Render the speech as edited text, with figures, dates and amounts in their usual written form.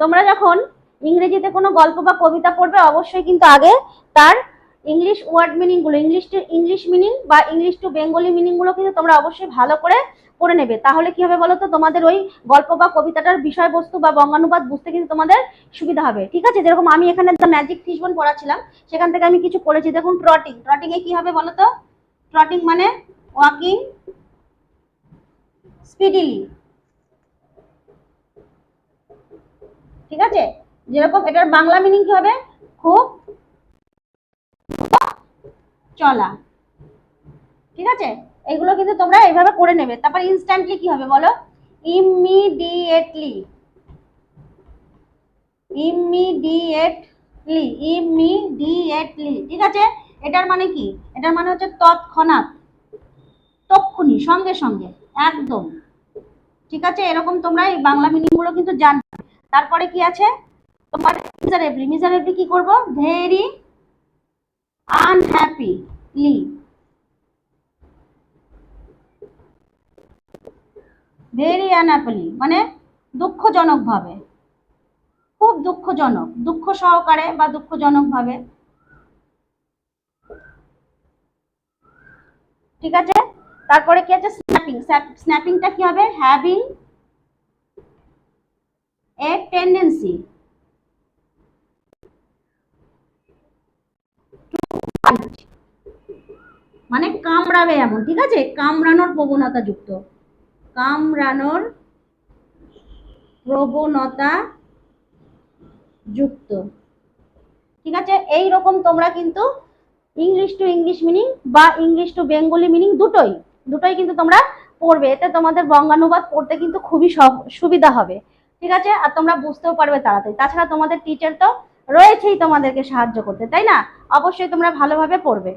তোমরা যখন ইংরেজিতে কোনো গল্প বা কবিতা পড়বে অবশ্যই কিন্তু আগে তার ইংলিশ ওয়ার্ড মিনিং গুলো, ইংলিশ মিনিং বা ইংলিশ টু বেঙ্গলি মিনিং গুলো কিন্তু তোমরা অবশ্যই ভালো করে পড়ে নেবে। তাহলে কি হবে বলো তো, তোমাদের ওই গল্প বা কবিতাটার বিষয়বস্তু বা বঙ্গানুবাদ বুঝতে কিন্তু তোমাদের সুবিধা হবে। ঠিক আছে, যেরকম আমি এখানে দ্য ম্যাজিক ফিশবোন পড়াচ্ছিলাম, সেখান থেকে আমি কিছু পড়েছি। দেখুন, ট্রটিং, ট্রটিং এ কি হবে বলো তো? ট্রটিং মানে ওয়াকিং স্পিডিলি। ঠিক আছে, যেরকম এটার বাংলা মিনিং কি হবে? খুব চলা। ঠিক আছে, এগুলো কিন্তু তোমরা এইভাবে করে নেবে। তারপর ইনস্ট্যান্টলি কি হবে বলো? Immediately, immediately, immediately. ঠিক আছে, এটার মানে কি? এটার মানে হচ্ছে তৎক্ষণাৎ, তক্ষুনি, সঙ্গে সঙ্গে, একদম। ঠিক আছে, এরকম তোমরা এই বাংলা মিনিং গুলো কিন্তু জানবে। তারপরে কি আছে তোমার? মিজারেবলি, মিজারেবলি কি করবো? ভেরি আনহ্যাপিলি, ভেরি আনহ্যাপিলি মানে দুঃখজনক ভাবে, খুব দুঃখজনক, দুঃখ সহকারে বা দুঃখজনক ভাবে। ঠিক আছে, তারপরে কি আছে? স্ন্যাপিং, স্ন্যাপিংটা কি হবে? Having a tendency to bite, মানে কামড়াবে এমন। ঠিক আছে, কামড়ানোর প্রবণতা যুক্ত, কামড়ানোর প্রবণতা যুক্ত। ঠিক আছে, এই রকম তোমরা কিন্তু ইংলিশ টু ইংলিশ মিনিং বা ইংলিশ টু বেঙ্গলি মিনিং দুটোই দুটোই কিন্তু তোমরা পড়বে। এতে তোমাদের বঙ্গানুবাদ পড়তে কিন্তু খুবই সুবিধা হবে। ঠিক আছে, আর তোমরা বুঝতেও পারবে তাড়াতাড়ি। তাছাড়া তোমাদের টিচার তো রয়েছেই তোমাদেরকে সাহায্য করতে, তাই না? অবশ্যই তোমরা ভালোভাবে পড়বে।